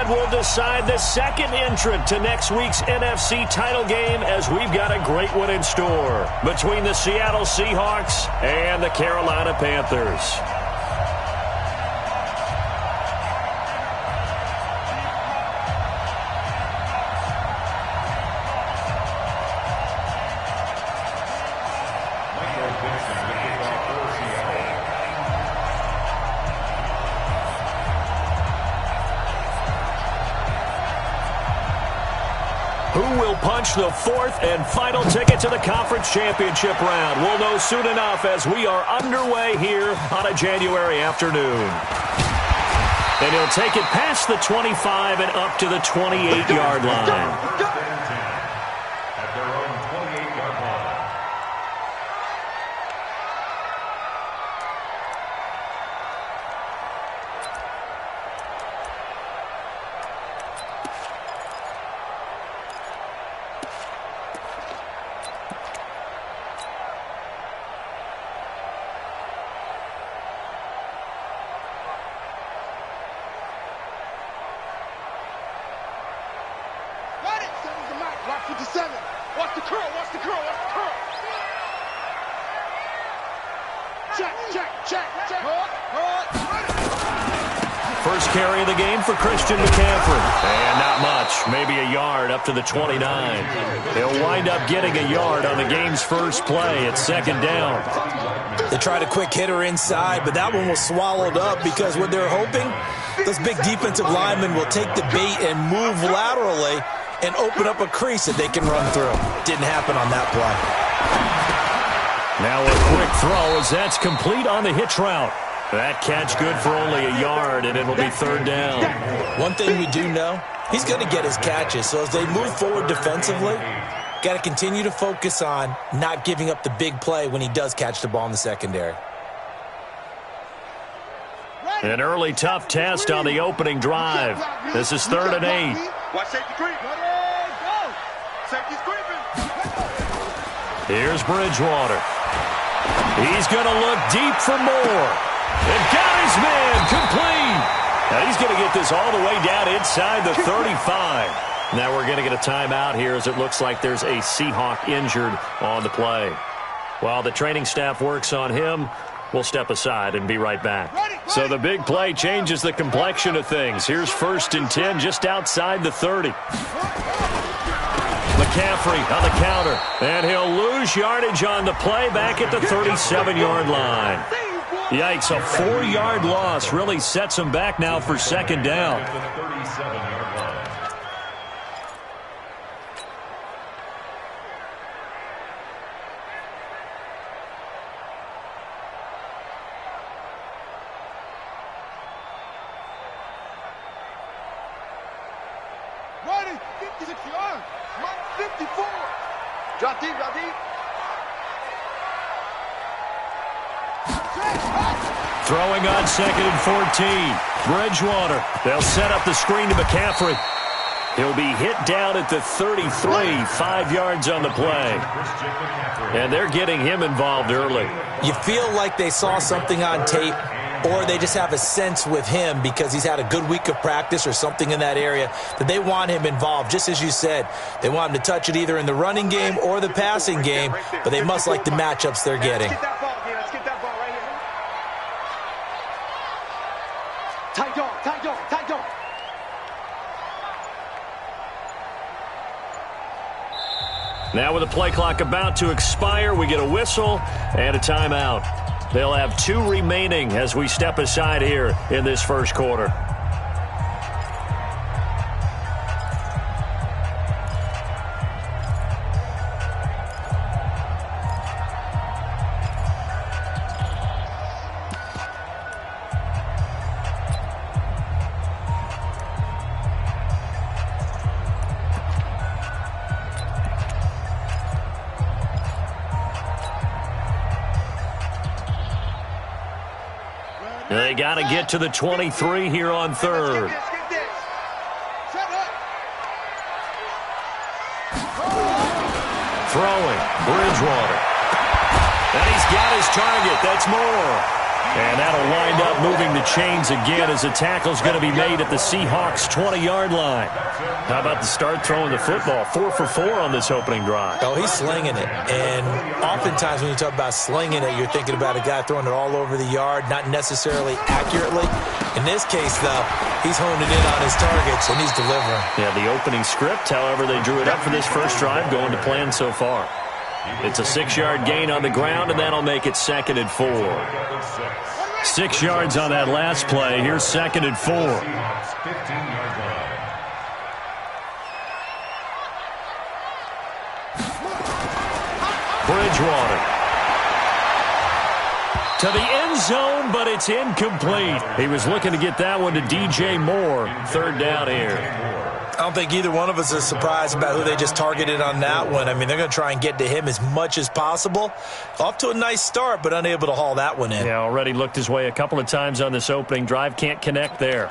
And we'll decide the second entrant to next week's NFC title game, as we've got a great one in store between the Seattle Seahawks and the Carolina Panthers. Who will punch the fourth and final ticket to the conference championship round? We'll know soon enough as we are underway here on a January afternoon. And he'll take it past the 25 and up to the 28-yard line. Watch the curl, watch the curl, watch the curl. Check. First carry of the game for Christian McCaffrey. And not much, maybe a yard up to the 29. He'll wind up getting a yard on the game's first play at second down. They tried a quick hitter inside, but that one was swallowed up because what they're hoping, those big defensive linemen will take the bait and move laterally and open up a crease that they can run through. Didn't happen on that play. Now a quick throw as that's complete on the hitch route. That catch good for only a yard, and it'll be third down. One thing we do know, he's going to get his catches. So as they move forward defensively, got to continue to focus on not giving up the big play when he does catch the ball in the secondary. An early tough test on the opening drive. This is 3rd and 8. Watch safety creep. Safety's creeping. Here's Bridgewater. He's going to look deep for more. And got his man complete. Now he's going to get this all the way down inside the 35. Now we're going to get a timeout here as it looks like there's a Seahawk injured on the play. While the training staff works on him, we'll step aside and be right back. So the big play changes the complexion of things. Here's 1st and 10 just outside the 30. McCaffrey on the counter. And he'll lose yardage on the play back at the 37-yard line. Yikes, a 4-yard loss really sets him back now for second down. Ready, 56 yards. 54. Drop deep. Throwing on 2nd and 14. Bridgewater. They'll set up the screen to McCaffrey. He'll be hit down at the 33, 5 yards on the play. And they're getting him involved early. You feel like they saw something on tape, or they just have a sense with him because he's had a good week of practice or something in that area that they want him involved. Just as you said, they want him to touch it either in the running game or the passing game, but they must like the matchups they're getting. Let's get that ball right here. Tight dog. Now with the play clock about to expire, we get a whistle and a timeout. They'll have 2 remaining as we step aside here in this first quarter. They got to get to the 23 here on 3rd. Throwing, Bridgewater. And he's got his target. That's Moore. And that'll wind up moving the chains again as a tackle's going to be made at the Seahawks' 20-yard line. How about the start throwing the football? 4 for 4 on this opening drive. Oh, he's slinging it. And oftentimes when you talk about slinging it, you're thinking about a guy throwing it all over the yard, not necessarily accurately. In this case, though, he's honing in on his targets, and he's delivering. Yeah, the opening script, however, they drew it up for this first drive, going to plan so far. It's a 6-yard gain on the ground, and that'll make it 2nd and 4. 6 yards on that last play. Here's 2nd and 4. Bridgewater. To the end zone, but it's incomplete. He was looking to get that one to DJ Moore. 3rd down here. I don't think either one of us is surprised about who they just targeted on that one. I mean, they're going to try and get to him as much as possible. Off to a nice start, but unable to haul that one in. Yeah, already looked his way a couple of times on this opening drive. Can't connect there.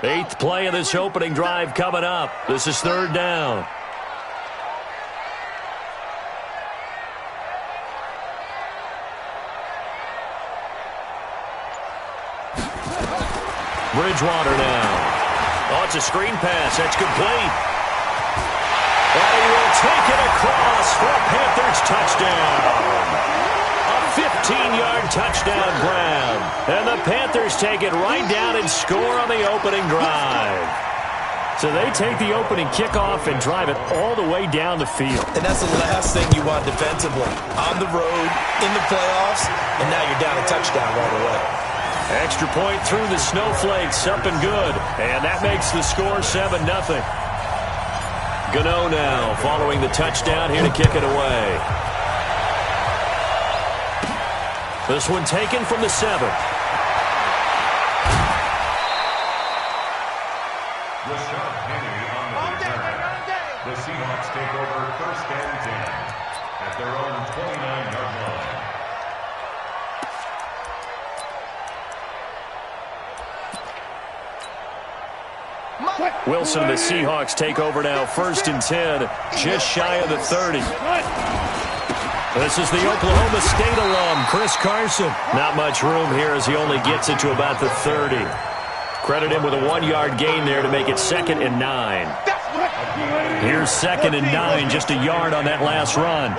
8th play of this opening drive coming up. This is 3rd down. Bridgewater now. Oh, it's a screen pass. That's complete. And he will take it across for a Panthers touchdown. A 15-yard touchdown grab. And the Panthers take it right down and score on the opening drive. So they take the opening kickoff and drive it all the way down the field. And that's the last thing you want defensively. On the road, in the playoffs, and now you're down a touchdown right away. Extra point through the snowflakes, up and good. And that makes the score 7-0. Gano now following the touchdown here to kick it away. This one taken from the 7. The Seahawks take over 1st and 10 at their own 29-yard line. Wilson and the Seahawks take over now. 1st and 10, just shy of the 30. This is the Oklahoma State alum, Chris Carson. Not much room here as he only gets it to about the 30. Credit him with a 1-yard gain there to make it 2nd and 9. Here's 2nd and 9, just a yard on that last run.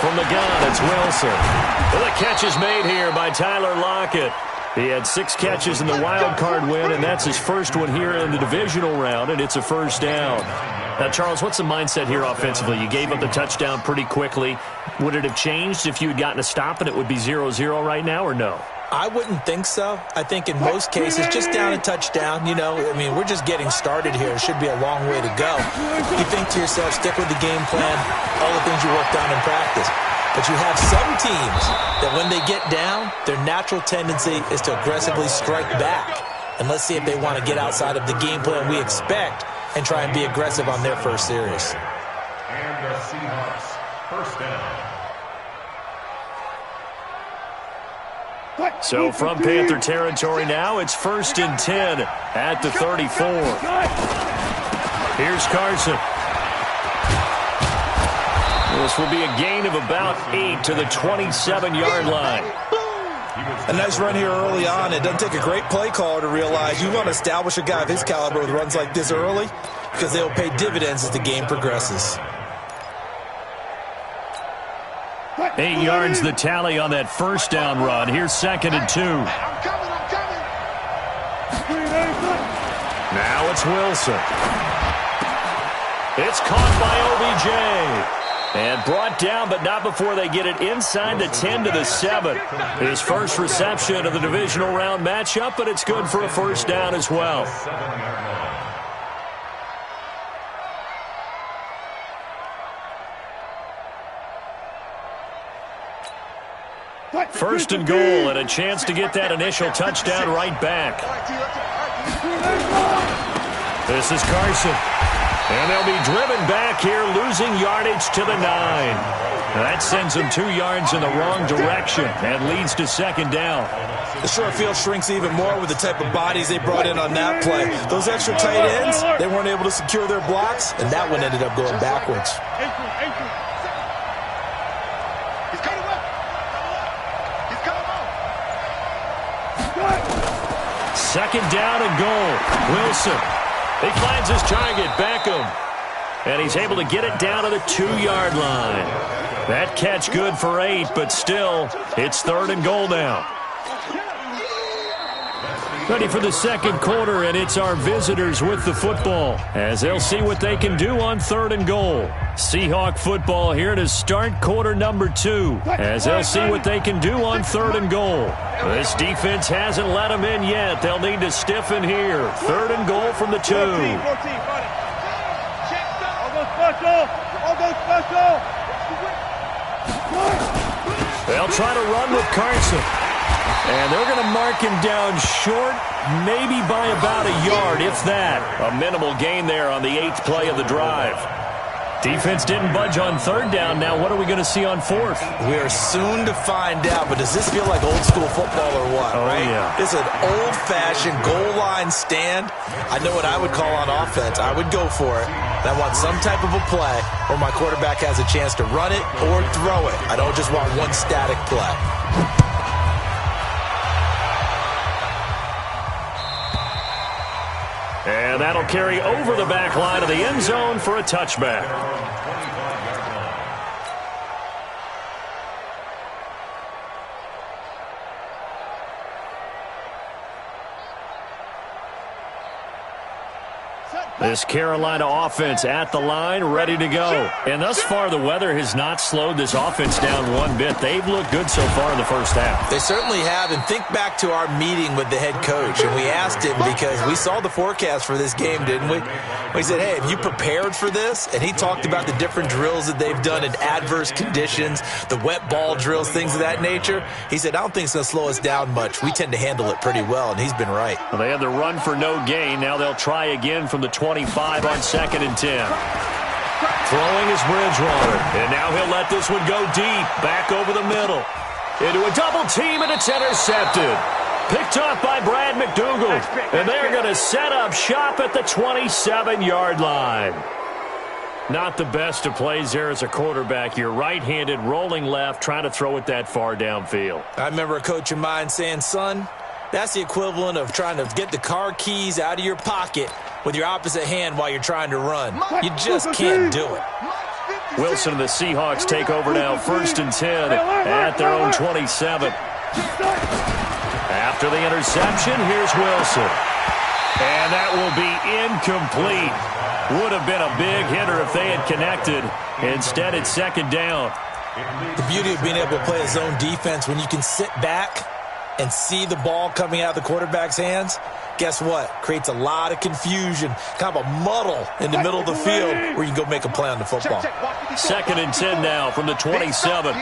From the gun, it's Wilson. The catch is made here by Tyler Lockett. He had 6 catches in the wild card win, and that's his first one here in the divisional round, and it's a 1st down. Now, Charles, what's the mindset here offensively? You gave up the touchdown pretty quickly. Would it have changed if you had gotten a stop and it would be 0-0 right now, or no? I wouldn't think so. I think in most cases, just down a touchdown, you know, I mean, we're just getting started here. It should be a long way to go. You think to yourself, stick with the game plan, all the things you worked on in practice. But you have some teams that when they get down, their natural tendency is to aggressively strike back. And let's see if they want to get outside of the game plan we expect and try and be aggressive on their first series. And the Seahawks, 1st down. So from Panther territory now, it's 1st and 10 at the 34. Here's Carson. This will be a gain of about 8 to the 27-yard line. A nice run here early on. It doesn't take a great play caller to realize you want to establish a guy of his caliber with runs like this early because they'll pay dividends as the game progresses. 8 yards the tally on that 1st down run. Here's 2nd and 2. Now it's Wilson. It's caught by OBJ. And brought down, but not before they get it inside the 10 to the 7. His first reception of the divisional round matchup, but it's good for a 1st down as well. First and goal, and a chance to get that initial touchdown right back. This is Carson. And they'll be driven back here, losing yardage to the 9. That sends him 2 yards in the wrong direction and leads to second down. The short field shrinks even more with the type of bodies they brought in on that play. Those extra tight ends, they weren't able to secure their blocks, and that one ended up going backwards. He's coming up. He's coming up. Second down and goal. Wilson. He finds his target, Beckham. And he's able to get it down to the 2-yard line. That catch good for 8, but still, it's third and goal now. Ready for the second quarter, and it's our visitors with the football as they'll see what they can do on third and goal. Seahawk football here to start quarter number 2 as they'll see what they can do on third and goal. This defense hasn't let them in yet. They'll need to stiffen here. Third and goal from the 2. They'll try to run with Carson. And they're going to mark him down short, maybe by about a yard, if that. A minimal gain there on the 8th play of the drive. Defense didn't budge on third down. Now what are we going to see on fourth? We are soon to find out, but does this feel like old school football or what, oh, right? Yeah. It's an old-fashioned goal line stand. I know what I would call on offense. I would go for it. And I want some type of a play where my quarterback has a chance to run it or throw it. I don't just want one static play. And that'll carry over the back line of the end zone for a touchback. This Carolina offense at the line, ready to go. And thus far, the weather has not slowed this offense down one bit. They've looked good so far in the first half. They certainly have. And think back to our meeting with the head coach. And we asked him because we saw the forecast for this game, didn't we? We said, hey, have you prepared for this? And he talked about the different drills that they've done in adverse conditions, the wet ball drills, things of that nature. He said, I don't think it's going to slow us down much. We tend to handle it pretty well, and he's been right. Well, they had the run for no gain. Now they'll try again from the 25 on 2nd and 10. Throwing is Bridgewater. And now he'll let this one go deep. Back over the middle. Into a double team, and it's intercepted. Picked off by Brad McDougal. And they're going to set up shop at the 27-yard line. Not the best of plays there as a quarterback. You're right-handed, rolling left, trying to throw it that far downfield. I remember a coach of mine saying, son, that's the equivalent of trying to get the car keys out of your pocket with your opposite hand while you're trying to run. You just can't do it. Wilson and the Seahawks take over now, 1st and 10 at their own 27. After the interception, here's Wilson. And that will be incomplete. Would have been a big hitter if they had connected. Instead, it's 2nd down. The beauty of being able to play a zone defense when you can sit back and see the ball coming out of the quarterback's hands, guess what? Creates a lot of confusion, kind of a muddle in the middle of the field where you can go make a play on the football. 2nd and 10 now from the 27.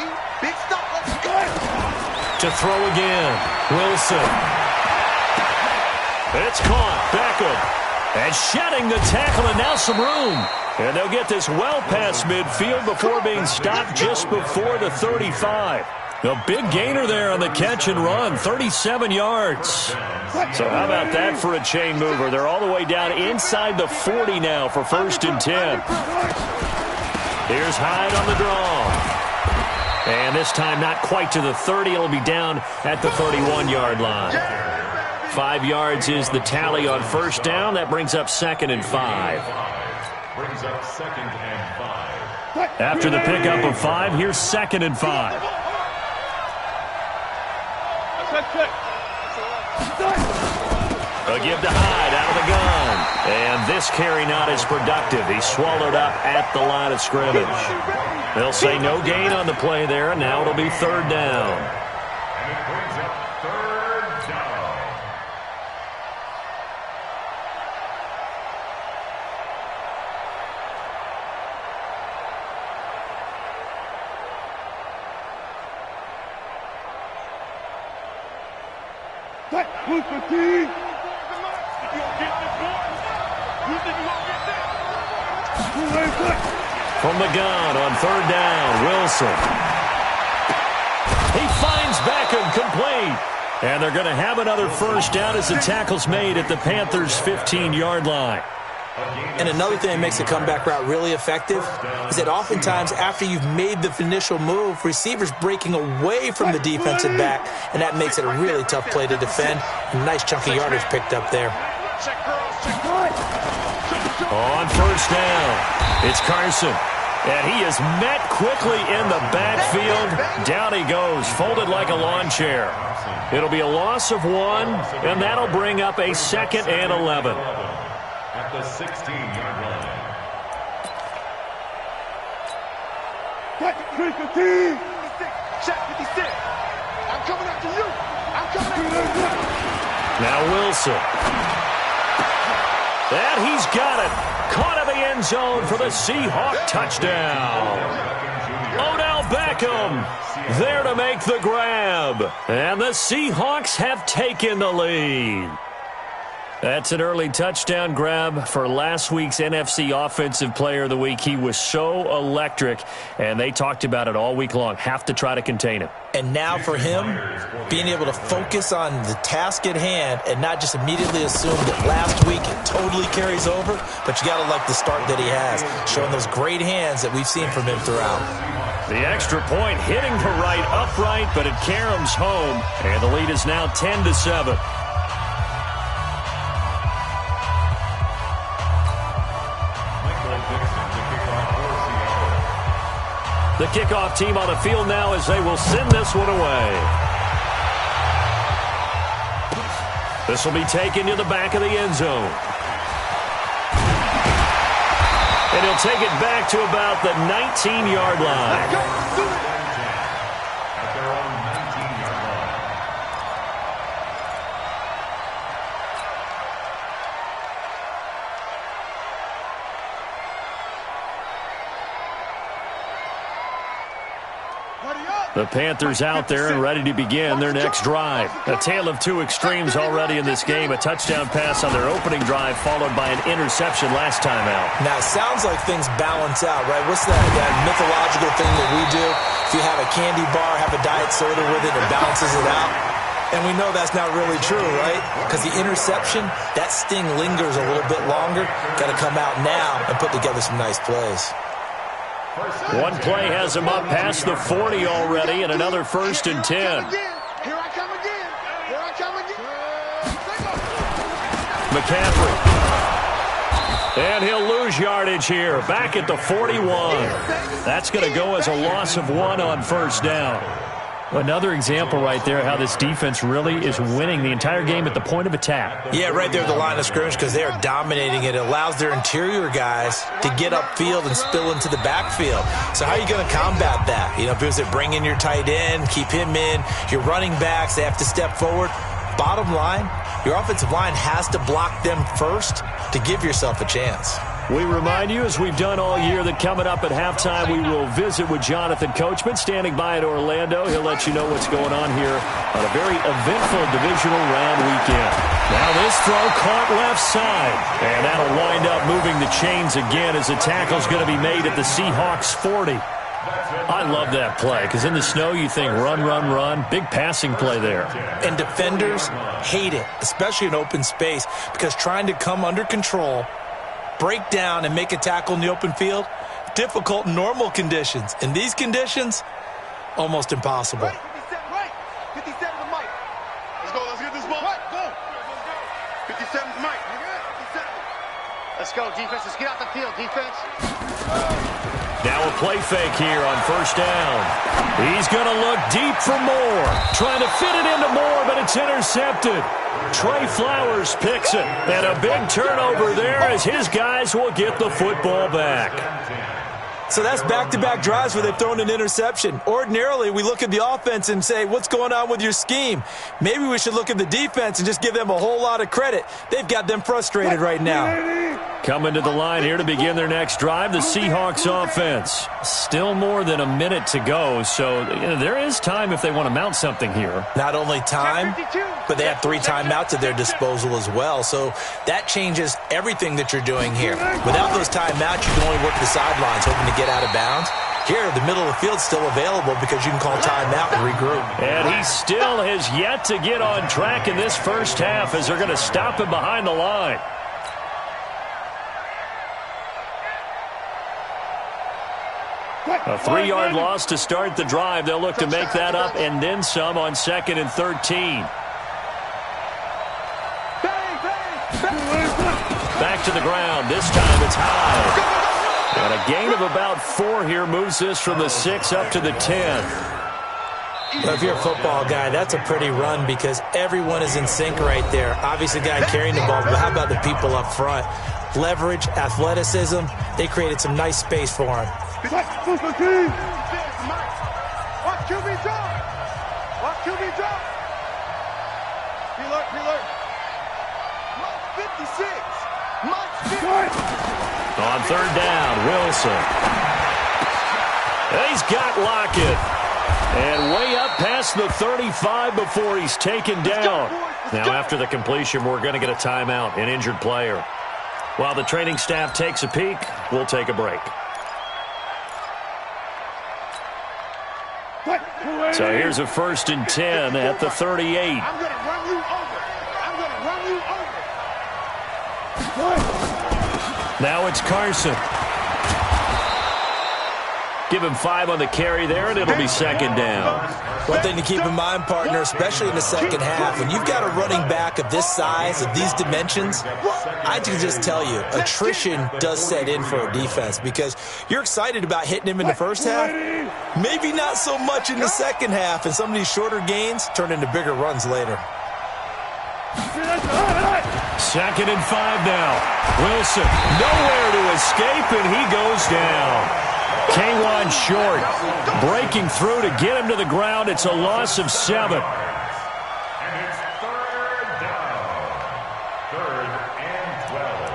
To throw again. Wilson. It's caught. Beckham. And shedding the tackle, and now some room. And they'll get this well past midfield before being stopped just before the 35. A big gainer there on the catch and run, 37 yards. So how about that for a chain mover? They're all the way down inside the 40 now for 1st and 10. Here's Hyde on the draw. And this time not quite to the 30. It'll be down at the 31-yard line. 5 yards is the tally on 1st down. That brings up 2nd and 5. Brings up 2nd and 5. After the pickup of 5, here's 2nd and 5. A give to Hyde out of the gun. And this carry not as productive. He's swallowed up at the line of scrimmage. They'll say no gain on the play there, and now it'll be 3rd down. And it brings up 3rd down. Who's the team? You gonna get this one? You think you gonna get that? Who ain't that? From the gun on 3rd down, Wilson. He finds Beckham complete. And they're going to have another first down as the tackle's made at the Panthers' 15-yard line. And another thing that makes a comeback route really effective is that oftentimes after you've made the initial move, receivers breaking away from the defensive back, and that makes it a really tough play to defend. A nice chunk of yardage picked up there. On 1st down, it's Carson. And he is met quickly in the backfield. Down he goes, folded like a lawn chair. It'll be a loss of 1, and that'll bring up a 2nd and 11. At the 16-yard line. Check 56. I'm coming after you. I'm coming after you. Now Wilson. And he's got it. Caught in the end zone for the Seahawk touchdown. Odell Beckham there to make the grab. And the Seahawks have taken the lead. That's an early touchdown grab for last week's NFC Offensive Player of the Week. He was so electric, and they talked about it all week long. Have to try to contain him. And now for him, being able to focus on the task at hand and not just immediately assume that last week it totally carries over, but you got to like the start that he has, showing those great hands that we've seen from him throughout. The extra point hitting the right upright, but it caroms home, and the lead is now 10-7. The kickoff team on the field now as they will send this one away. This will be taken to the back of the end zone. And he'll take it back to about the 19-yard line. At their own 19-yard line. The Panthers out there and ready to begin their next drive. A tale of two extremes already in this game. A touchdown pass on their opening drive followed by an interception last time out. Now, it sounds like things balance out, right? What's that mythological thing that we do? If you have a candy bar, have a diet soda with it, it balances it out. And we know that's not really true, right? Because the interception, that sting lingers a little bit longer. Got to come out now and put together some nice plays. One play has him up past the 40 already, and another 1st and 10. Here I come again. Here I come again. McCaffrey. And he'll lose yardage here. Back at the 41. That's going to go as a loss of 1 on 1st down. Another example right there how this defense really is winning the entire game at the point of attack. Yeah, right there at the line of scrimmage because they are dominating it. It allows their interior guys to get upfield and spill into the backfield. So how are you going to combat that? You know, because they bring in your tight end, keep him in. Your running backs, they have to step forward. Bottom line, your offensive line has to block them first to give yourself a chance. We remind you, as we've done all year, that coming up at halftime, we will visit with Jonathan Coachman, standing by at Orlando. He'll let you know what's going on here on a very eventful divisional round weekend. Now this throw caught left side, and that'll wind up moving the chains again as the tackle's going to be made at the Seahawks 40. I love that play because in the snow you think run, run, run. Big passing play there. And defenders hate it, especially in open space, because trying to come under control, break down and make a tackle in the open field, difficult in normal conditions. In these conditions, almost impossible. Right, 57 to Mike. Let's go, let's get this ball. Right, go. 57 to Mike. 57. Let's go, defense. Let's get out the field, defense. Now a play fake here on 1st down. He's going to look deep for Moore. Trying to fit it into Moore, but it's intercepted. Trey Flowers picks it. And a big turnover there as his guys will get the football back. So that's back-to-back drives where they've thrown an interception. Ordinarily, we look at the offense and say, what's going on with your scheme? Maybe we should look at the defense and just give them a whole lot of credit. They've got them frustrated right now. Coming to the line here to begin their next drive, the Seahawks offense. Still more than a minute to go, so there is time if they want to mount something here. Not only time, but they have 3 timeouts at their disposal as well, so that changes everything that you're doing here. Without those timeouts, you can only work the sidelines, hoping to get get out of bounds. Here, the middle of the field's still available because you can call timeout and regroup. And he still has yet to get on track in this first half as they're going to stop him behind the line. A 3-yard loss to start the drive. They'll look to make that up and then some on 2nd and 13. Back to the ground. This time it's high. And a gain of about 4 here moves this from the 6 up to the 10. Well, if you're a football guy, that's a pretty run because everyone is in sync right there. Obviously, the guy carrying the ball, but how about the people up front? Leverage, athleticism, they created some nice space for him. Watch QB drop. Watch QB drop. Alert, alert. Mark 56. Mark 50. On 3rd down, Wilson. He's got Lockett. And way up past the 35 before he's taken down. Now, after the completion, we're going to get a timeout, an injured player. While the training staff takes a peek, we'll take a break. So here's a 1st and 10 at the 38. I'm going to run you over. I'm going to run you over. Now it's Carson. Give him 5 on the carry there, and it'll be 2nd down. One thing to keep in mind, partner, especially in the second half, when you've got a running back of this size, of these dimensions, I can just tell you, attrition does set in for a defense because you're excited about hitting him in the first half, maybe not so much in the second half, and some of these shorter gains turn into bigger runs later. 2nd and 5 now. Wilson, nowhere to escape, and he goes down. K1 short, breaking through to get him to the ground. It's a loss of 7. And it's 3rd down. 3rd and 12.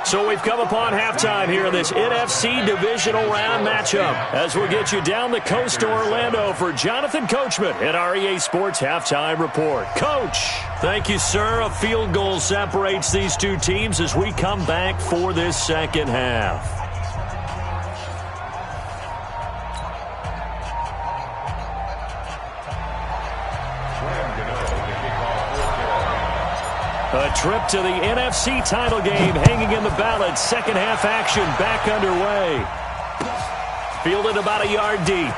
So we've come upon halftime here in this NFC divisional round matchup as we'll get you down the coast to Orlando for Jonathan Coachman at our EA Sports Halftime Report. Coach, thank you, sir. A field goal separates these two teams as we come back for this second half. A trip to the NFC title game hanging in the balance. Second half action back underway. Fielded about a yard deep.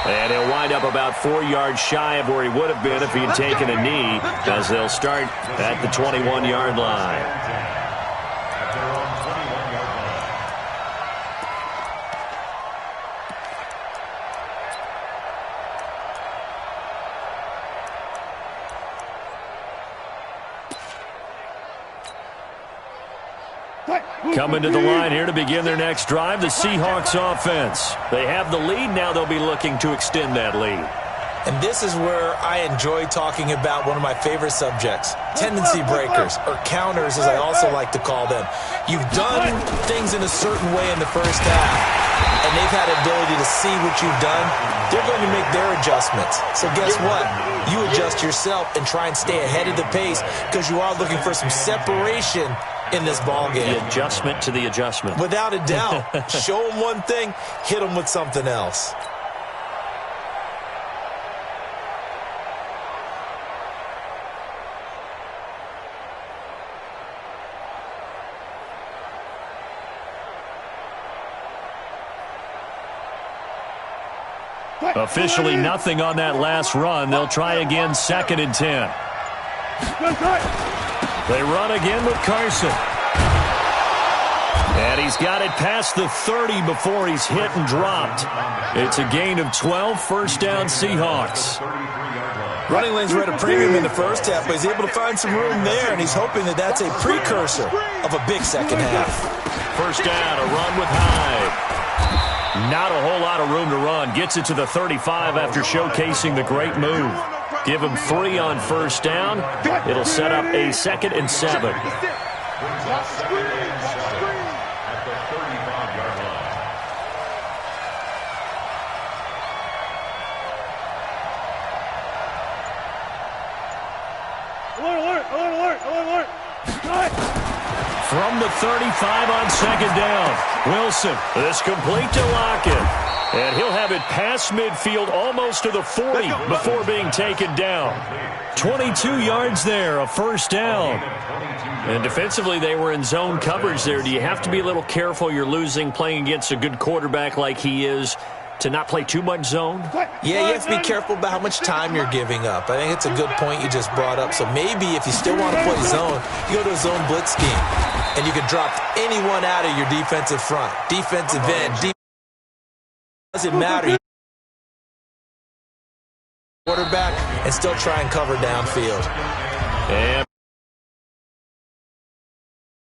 And he'll wind up about 4 yards shy of where he would have been if he'd taken a knee as they'll start at the 21-yard line. At their own 21-yard line. Coming to the line here to begin their next drive, the Seahawks offense. They have the lead. Now they'll be looking to extend that lead. And this is where I enjoy talking about one of my favorite subjects, tendency breakers, or counters as I also like to call them. You've done things in a certain way in the first half, and they've had the ability to see what you've done. They're going to make their adjustments. So guess what? You adjust yourself and try and stay ahead of the pace because you are looking for some separation in this ball game. The adjustment to the adjustment. Without a doubt. Show them one thing, hit them with something else. Officially nothing on that last run. They'll try again, 2nd and 10. They run again with Carson. And he's got it past the 30 before he's hit and dropped. It's a gain of 12, 1st down Seahawks. Running lanes were at a premium in the first half, but he's able to find some room there, and he's hoping that that's a precursor of a big second half. 1st down, a run with Hyde. Not a whole lot of room to run. Gets it to the 35 after showcasing the great move. Give him 3 on 1st down. It'll set up a 2nd and 7. At the 35-yard line. From the 35 on second down. Wilson is complete to Lockett. And he'll have it past midfield almost to the 40 before being taken down. 22 yards there, a first down. And defensively, they were in zone coverage there. Do you have to be a little careful? You're losing playing against a good quarterback like he is to not play too much zone? Yeah, you have to be careful about how much time you're giving up. I think it's a good point you just brought up. So maybe if you still want to play zone, you go to a zone blitz scheme. And you can drop anyone out of your defensive front, defensive end, doesn't matter. Quarterback and still try and cover downfield. And